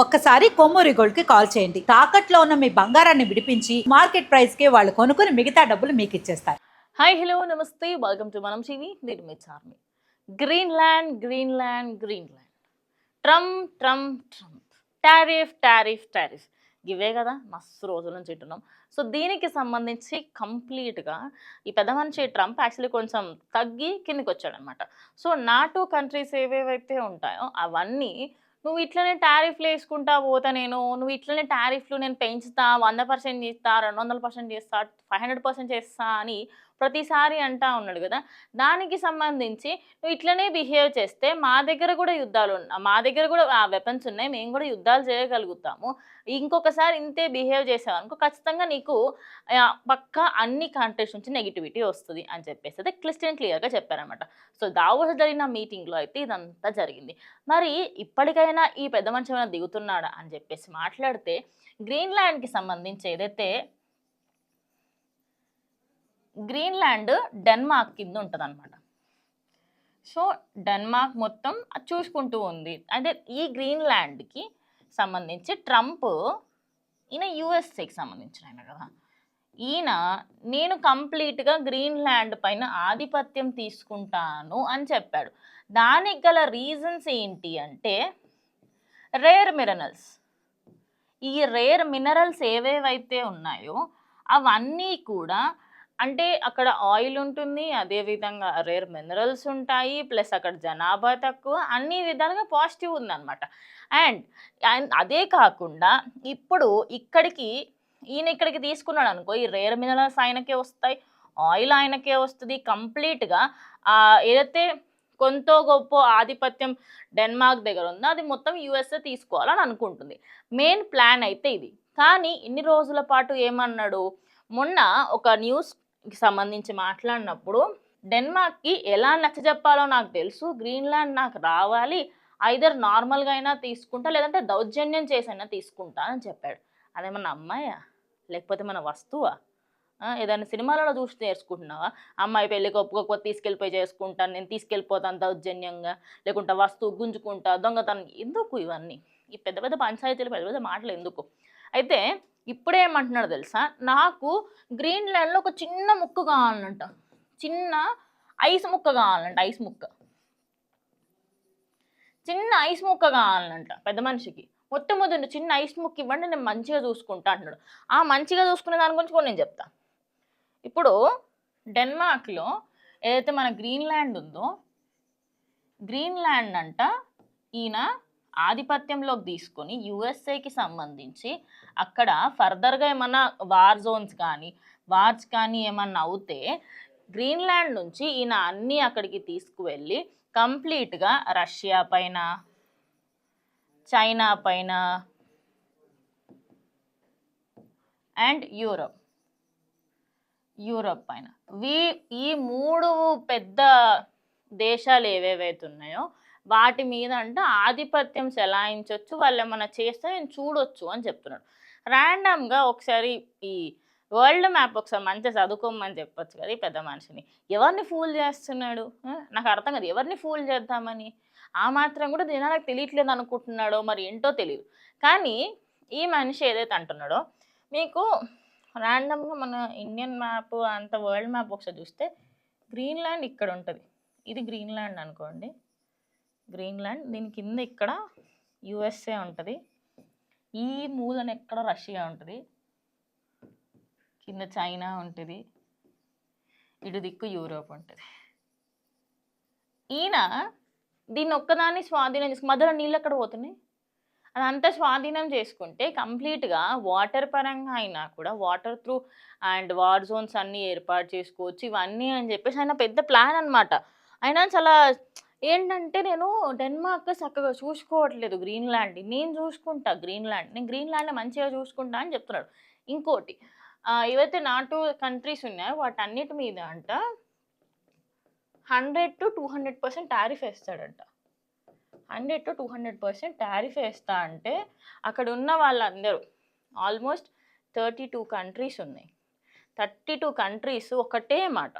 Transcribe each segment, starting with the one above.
ఒక్కసారి కొమ్మూరి గోల్డ్ కి కాల్ చేయండి. తాకట్లో ఉన్న మీ బంగారాన్ని విడిపించి మార్కెట్ ప్రైస్ కి వాళ్ళు కొనుక్కుని మిగతా డబ్బులు మీకు ఇచ్చేస్తారు. హాయ్ హలో నమస్తే వెల్కమ్ టు మనం టీవీ. నేను మీ Charmi. Greenland Trump Trump Trump tariff ఇవే కదా మస్తు రోజుల నుంచి వింటున్నాం. సో దీనికి సంబంధించి కంప్లీట్గా ఈ పెద్ద మనిషి ట్రంప్ యాక్చువల్లీ కొంచెం తగ్గి కిందికి వచ్చాడనమాట. సో నాటో కంట్రీస్ ఏవేవైతే ఉంటాయో అవన్నీ నువ్వు ఇట్లనే టారిఫ్లు వేసుకుంటా పోతా, నువ్వు ఇట్లనే టారిఫ్లు నేను పెంచుతా, 100% చేస్తా, 200% చేస్తా, 500% చేస్తా అని ప్రతిసారి అంటా ఉన్నాడు కదా. దానికి సంబంధించి నువ్వు ఇట్లనే బిహేవ్ చేస్తే మా దగ్గర కూడా మా దగ్గర కూడా వెపన్స్ ఉన్నాయి, మేము కూడా యుద్ధాలు చేయగలుగుతాము. ఇంకొకసారి ఇంతే బిహేవ్ చేసావు అనుకో ఖచ్చితంగా నీకు పక్కా అన్ని కంట్రీస్ నుంచి నెగిటివిటీ వస్తుంది అని చెప్పేసి అయితే క్లియర్గా చెప్పారనమాట. సో దావోస్ జరిగిన మీటింగ్లో అయితే ఇదంతా జరిగింది. మరి ఇప్పటికైనా ఈ పెద్ద మనిషి ఏమైనా దిగుతున్నాడా అని చెప్పేసి మాట్లాడితే, గ్రీన్లాండ్కి సంబంధించి ఏదైతే గ్రీన్లాండ్ డెన్మార్క్ కింద ఉంటుంది అనమాట. సో డెన్మార్క్ మొత్తం చూసుకుంటూ ఉంది. అదే ఈ గ్రీన్లాండ్కి సంబంధించి ట్రంప్ ఈయన యుఎస్ఏకి సంబంధించిన ఆయన కదా, ఈయన నేను కంప్లీట్గా గ్రీన్లాండ్ పైన ఆధిపత్యం తీసుకుంటాను అని చెప్పాడు. దానికి గల రీజన్స్ ఏంటి అంటే రేర్ మినరల్స్. ఈ రేర్ మినరల్స్ ఏవేవైతే ఉన్నాయో అవన్నీ కూడా, అంటే అక్కడ ఆయిల్ ఉంటుంది, అదేవిధంగా రేర్ మినరల్స్ ఉంటాయి, ప్లస్ అక్కడ జనాభా తక్కువ, అన్ని విధాలుగా పాజిటివ్ ఉందన్నమాట. అండ్ అదే కాకుండా ఇప్పుడు ఈయన ఇక్కడికి తీసుకున్నాడు అనుకో, ఈ రేర్ మినరల్స్ ఆయనకే వస్తాయి, ఆయిల్ ఆయనకే వస్తుంది. కంప్లీట్గా ఏదైతే కొంత గొప్ప ఆధిపత్యం డెన్మార్క్ దగ్గర ఉందో అది మొత్తం యుఎస్ఏ తీసుకోవాలని అనుకుంటుంది. మెయిన్ ప్లాన్ అయితే ఇది. కానీ ఇన్ని రోజుల పాటు ఏమన్నాడు, మొన్న ఒక న్యూస్కి సంబంధించి మాట్లాడినప్పుడు డెన్మార్క్కి ఎలా నచ్చజెప్పాలో నాకు తెలుసు, గ్రీన్లాండ్ నాకు రావాలి, ఐదర్ నార్మల్గా అయినా తీసుకుంటా లేదంటే దౌర్జన్యం చేసైనా తీసుకుంటా అని చెప్పాడు. అదేమన్నా అమ్మాయా లేకపోతే మన వస్తువా? ఏదైనా సినిమాలలో చూసి నేర్చుకుంటున్నావా? అమ్మాయి పెళ్ళికి ఒప్పుకోకపోతే తీసుకెళ్ళిపోయి చేసుకుంటాను, నేను తీసుకెళ్ళిపోతాను దౌర్జన్యంగా, లేకుంటే వస్తువు గుంజుకుంటా, దొంగతనం. ఎందుకు ఇవన్నీ? ఈ పెద్ద పెద్ద పంచాయతీలు, పెద్ద పెద్ద మాటలు ఎందుకు? అయితే ఇప్పుడేమంటున్నాడు తెలుసా, నాకు గ్రీన్లాండ్లో ఒక చిన్న ముక్క కావాలంట, చిన్న ఐస్ ముక్క కావాలంట, చిన్న ఐస్ ముక్క కావాలంట పెద్ద మనిషికి. మొత్తం వద్దండి, చిన్న ఐస్ ముక్క ఇవ్వండి, నేను మంచిగా చూసుకుంటా అంటున్నాడు. ఆ మంచిగా చూసుకునే దాని గురించి కూడా నేను చెప్తా. ఇప్పుడు డెన్మార్క్లో ఏదైతే మన గ్రీన్లాండ్ ఉందో, గ్రీన్లాండ్ అంట ఈయన ఆధిపత్యంలోకి తీసుకొని యుఎస్ఏకి సంబంధించి అక్కడ ఫర్దర్గా ఏమన్నా వార్స్ కానీ ఏమన్నా అవుతే గ్రీన్లాండ్ నుంచి ఈయన అన్నీ అక్కడికి తీసుకువెళ్ళి కంప్లీట్గా రష్యా పైన, చైనా పైన అండ్ యూరప్ పైన, ఈ మూడు పెద్ద దేశాలు ఏవేవైతే ఉన్నాయో వాటి మీద అంటే ఆధిపత్యం చెలాయించవచ్చు, వాళ్ళు ఏమన్నా చేస్తే నేను చూడొచ్చు అని చెప్తున్నాడు. ర్యాండమ్గా ఒకసారి ఈ వరల్డ్ మ్యాప్ ఒకసారి మంచిగా చదువుకోమని చెప్పొచ్చు కదా ఈ పెద్ద మనిషిని. ఎవరిని ఫూల్ చేస్తున్నాడు? నాకు అర్థం కాదు, ఎవరిని ఫూల్ చేద్దామని. ఆ మాత్రం కూడా జనాలకు తెలియట్లేదు అనుకుంటున్నాడో మరి ఏంటో తెలియదు. కానీ ఈ మనిషి ఏదైతే అంటున్నాడో, మీకు ర్యాండమ్గా మన ఇండియన్ మ్యాప్ అంత వరల్డ్ మ్యాప్ ఒకసారి చూస్తే గ్రీన్లాండ్ ఇక్కడ ఉంటుంది. ఇది గ్రీన్లాండ్ అనుకోండి, గ్రీన్లాండ్, దీని కింద ఇక్కడ యుఎస్ఏ ఉంటుంది, ఈ మూలన ఎక్కడ రష్యా ఉంటుంది, కింద చైనా ఉంటుంది, ఇటు దిక్కు యూరోప్ ఉంటుంది. ఈయన దీన్ని ఒక్కదాన్ని స్వాధీనం చేసుకుని మధ్యలో నీళ్ళు ఎక్కడ పోతున్నాయి, అదంతా స్వాధీనం చేసుకుంటే కంప్లీట్గా వాటర్ పరంగా అయినా కూడా water through and war zones అన్నీ ఏర్పాటు చేసుకోవచ్చు ఇవన్నీ అని చెప్పేసి ఆయన పెద్ద ప్లాన్ అనమాట. ఆయన చాలా ఏంటంటే, నేను డెన్మార్క్ చక్కగా చూసుకోవట్లేదు గ్రీన్లాండ్, నేను చూసుకుంటా నేను గ్రీన్లాండ్ మంచిగా చూసుకుంటా అని చెప్తున్నాడు. ఇంకోటి, ఏవైతే నాటో కంట్రీస్ ఉన్నాయో వాటన్నిటి మీద అంట 100 to 200% టారిఫ్ వేస్తాడంట. 100 to 200% టారిఫ్ వేస్తా అంటే అక్కడ ఉన్న వాళ్ళందరూ ఆల్మోస్ట్ 32 కంట్రీస్ ఉన్నాయి. 32 కంట్రీస్ ఒకటే మాట,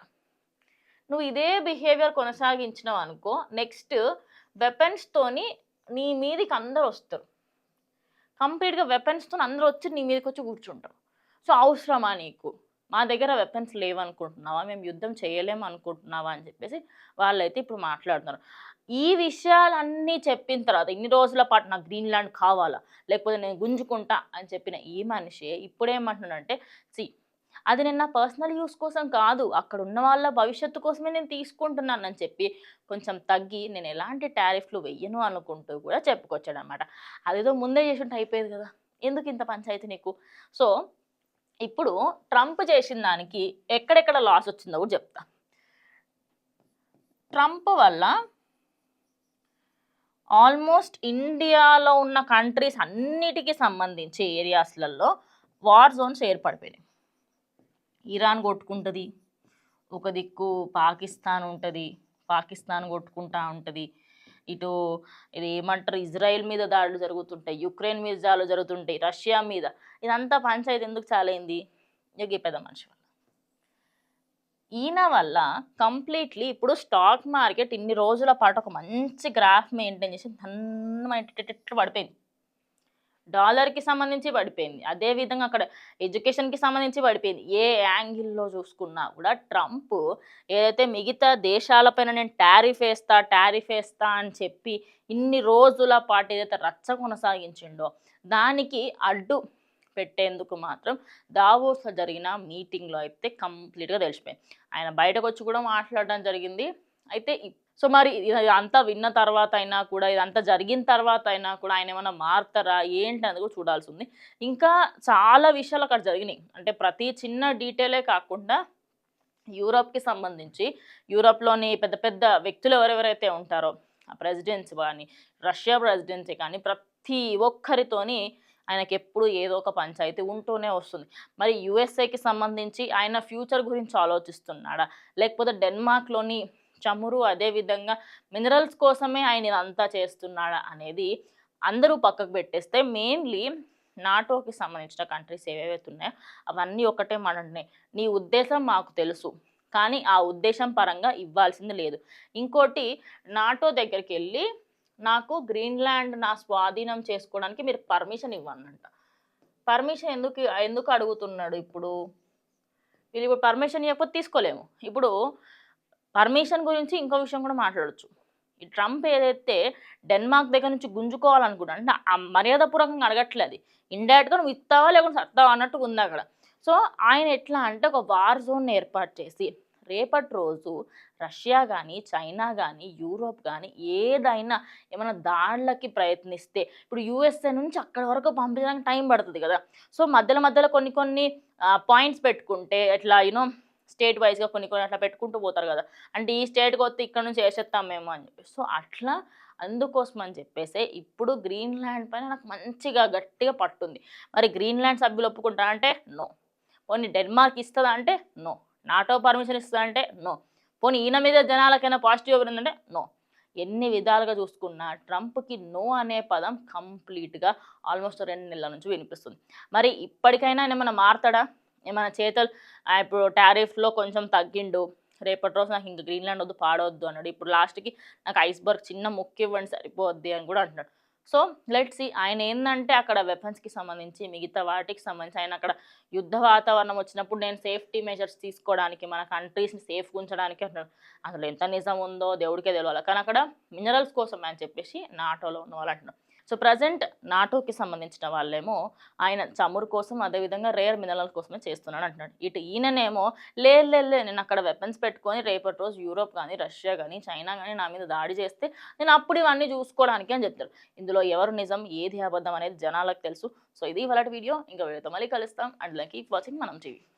నువ్వు ఇదే బిహేవియర్ కొనసాగించినావు అనుకో, నెక్స్ట్ వెపన్స్తోని నీ మీదికి అందరు వస్తారు. కంప్లీట్గా వెపన్స్తో అందరూ వచ్చి నీ మీదకి వచ్చి కూర్చుంటారు. సో అవసరమా నీకు, మా దగ్గర వెపన్స్ లేవనుకుంటున్నావా, మేము యుద్ధం చేయలేము అనుకుంటున్నావా అని చెప్పేసి వాళ్ళైతే ఇప్పుడు మాట్లాడుతున్నారు. ఈ విషయాలన్నీ చెప్పిన తర్వాత ఇన్ని రోజుల పాటు నాకు గ్రీన్లాండ్ కావాలా, లేకపోతే నేను గుంజుకుంటా అని చెప్పిన ఈ మనిషి ఇప్పుడేమంటున్నాడంటే, సి అది నేను నా పర్సనల్ యూస్ కోసం కాదు, అక్కడ ఉన్న వాళ్ళ భవిష్యత్తు కోసమే నేను తీసుకుంటున్నానని చెప్పి కొంచెం తగ్గి నేను ఎలాంటి టారిఫ్లు వెయ్యను అనుకుంటూ కూడా చెప్పుకొచ్చాడనమాట. అదేదో ముందే చేసుంటే అయిపోయేది కదా, ఎందుకు ఇంత పంచాయతీ నీకు. సో ఇప్పుడు ట్రంప్ చేసిన దానికి ఎక్కడెక్కడ లాస్ వచ్చిందో కూడా చెప్తా. ట్రంప్ వల్ల ఆల్మోస్ట్ ఇండియాలో ఉన్న కంట్రీస్ అన్నిటికీ సంబంధించి ఏరియాస్లలో వార్ జోన్స్ ఏర్పడిపోయినాయి. ఇరాన్ కొట్టుకుంటుంది, ఒక దిక్కు పాకిస్తాన్ ఉంటుంది, పాకిస్తాన్ కొట్టుకుంటా ఉంటుంది, ఇటు ఇది ఏమంటారు ఇజ్రాయెల్ మీద దాడులు జరుగుతుంటాయి, యుక్రెయిన్ మీద దాడులు జరుగుతుంటాయి, రష్యా మీద. ఇదంతా పంచాయతీ ఎందుకు చాలైంది, ఈ పెద్ద మనిషి వల్ల. ఈయన వల్ల కంప్లీట్లీ ఇప్పుడు స్టాక్ మార్కెట్ ఇన్ని రోజుల పాటు ఒక మంచి గ్రాఫ్ మెయింటైన్ చేసి ధన్యమైన పడిపోయింది. డాలర్కి సంబంధించి పడిపోయింది, అదేవిధంగా అక్కడ ఎడ్యుకేషన్కి సంబంధించి పడిపోయింది. ఏ యాంగిల్లో చూసుకున్నా కూడా ట్రంప్ ఏదైతే మిగతా దేశాలపైన నేను టారిఫ్ వేస్తా అని చెప్పి ఇన్ని రోజుల పాటు ఏదైతే రచ్చ కొనసాగించిండో దానికి అడ్డు పెట్టేందుకు మాత్రం దావోస్లో జరిగిన మీటింగ్లో అయితే కంప్లీట్గా తెలిసిపోయింది. ఆయన బయటకు వచ్చి కూడా మాట్లాడడం జరిగింది. అయితే సో మరి ఇదంతా విన్న తర్వాత అయినా కూడా, ఇదంతా జరిగిన తర్వాత అయినా కూడా ఆయన ఏమైనా మారుతారా ఏంటి అనేది కూడా చూడాల్సి ఉంది. ఇంకా చాలా విషయాలు అక్కడ జరిగినాయి. అంటే ప్రతి చిన్న డీటెయిలే కాకుండా యూరోప్కి సంబంధించి యూరోప్లోని పెద్ద పెద్ద వ్యక్తులు ఎవరెవరైతే ఉంటారో ఆ ప్రెసిడెంట్స్ కానీ, రష్యా ప్రెసిడెన్సీ కానీ, ప్రతి ఒక్కరితోని ఆయనకి ఎప్పుడు ఏదో ఒక పంచాయితీ ఉంటూనే వస్తుంది. మరి యుఎస్ఏకి సంబంధించి ఆయన ఫ్యూచర్ గురించి ఆలోచిస్తున్నాడా, లేకపోతే డెన్మార్క్లోని చమురు అదేవిధంగా మినరల్స్ కోసమే ఆయన ఇదంతా చేస్తున్నాడా అనేది అందరూ పక్కకు పెట్టేస్తే మెయిన్లీ నాటోకి సంబంధించిన కంట్రీస్ ఏవేవైతే ఉన్నాయో అవన్నీ ఒకటే మననే, నీ ఉద్దేశం మాకు తెలుసు కానీ ఆ ఉద్దేశం పరంగా ఇవ్వాల్సింది లేదు. ఇంకోటి, నాటో దగ్గరికి వెళ్ళి నాకు గ్రీన్లాండ్ నా స్వాధీనం చేసుకోవడానికి మీరు పర్మిషన్ ఇవ్వనంట. పర్మిషన్ ఎందుకు అడుగుతున్నాడు ఇప్పుడు, వీళ్ళు ఇప్పుడు పర్మిషన్ ఇవ్వకపోతే తీసుకోలేము. ఇప్పుడు పర్మిషన్ గురించి ఇంకో విషయం కూడా మాట్లాడొచ్చు. ఈ ట్రంప్ ఏదైతే డెన్మార్క్ దగ్గర నుంచి గుంజుకోవాలనుకుంటా అంటే ఆ మర్యాదపూర్వకంగా అడగట్లేదు, ఇండైరెక్ట్గా నువ్వు ఇస్తావా లేకుండా సత్తావా అన్నట్టుగా ఉంది అక్కడ. సో ఆయన ఎట్లా అంటే ఒక వార్ జోన్ ఏర్పాటు చేసి రేపటి రోజు రష్యా కానీ, చైనా కానీ, యూరోప్ కానీ ఏదైనా ఏమైనా దాడులకి ప్రయత్నిస్తే ఇప్పుడు యూఎస్ఏ నుంచి అక్కడి వరకు పంపించడానికి టైం పడుతుంది కదా. సో మధ్యలో కొన్ని పాయింట్స్ పెట్టుకుంటే ఎట్లా స్టేట్ వైజ్గా కొన్ని అట్లా పెట్టుకుంటూ పోతారు కదా, అంటే ఈ స్టేట్కి వస్తే ఇక్కడ నుంచి వేసేస్తాం మేము అని చెప్పి. సో అట్లా అందుకోసం అని చెప్పేసి ఇప్పుడు గ్రీన్లాండ్ పైన నాకు మంచిగా గట్టిగా పట్టుంది. మరి గ్రీన్లాండ్ సభ్యులు ఒప్పుకుంటా అంటే నో, పోనీ డెన్మార్క్ ఇస్తుందా అంటే నో, నాటో పర్మిషన్ ఇస్తుందా అంటే నో, పోనీ ఈయన మీద జనాలకైనా పాజిటివ్ ఎవరిందంటే నో. ఎన్ని విధాలుగా చూసుకున్నా ట్రంప్కి నో అనే పదం కంప్లీట్గా ఆల్మోస్ట్ 2 నెలల నుంచి వినిపిస్తుంది. మరి ఇప్పటికైనా ఏమైనా మారుతాడా, ఏమైనా చేతలు ఇప్పుడు టారిఫ్లో కొంచెం తగ్గిండు, రేపటి రోజు నాకు ఇంకా గ్రీన్లాండ్ వద్దు పాడవద్దు అన్నాడు, ఇప్పుడు లాస్ట్కి నాకు ఐస్బర్గ్ చిన్న ముక్కు ఇవ్వండి సరిపోద్ది అని కూడా అంటున్నాడు. సో లెట్స్ సీ ఆయన ఏంటంటే అక్కడ వెపన్స్కి సంబంధించి మిగతా వాటికి సంబంధించి ఆయన అక్కడ యుద్ధ వాతావరణం వచ్చినప్పుడు నేను సేఫ్టీ మెజర్స్ తీసుకోవడానికి మన కంట్రీస్ని సేఫ్గా ఉంచడానికి అంటున్నాడు. అసలు ఎంత నిజం ఉందో దేవుడికే తెలియాలి, కానీ అక్కడ మినరల్స్ కోసం అని చెప్పేసి నాటోలో ఉన్న వాళ్ళు అంటున్నారు. సో ప్రజెంట్ నాటోకి సంబంధించిన వాళ్ళేమో ఆయన చమురు కోసం అదేవిధంగా రేర్ మినరల్ కోసమే చేస్తున్నాడు అంటున్నాడు. ఇటు ఈయననేమో లేదు నేను అక్కడ వెపన్స్ పెట్టుకొని రేపటి రోజు యూరోప్ కానీ, రష్యా కానీ, చైనా కానీ నా మీద దాడి చేస్తే నేను అప్పుడు ఇవన్నీ చూసుకోవడానికి అని చెప్తారు. ఇందులో ఎవరు నిజం ఏది అబద్ధం అనేది జనాలకు తెలుసు. సో ఇది ఇవాళ వీడియో, ఇంకా వీడియోతో మళ్ళీ కలుస్తాం. అండ్ కీప్ వాచింగ్ మనం టీవీ.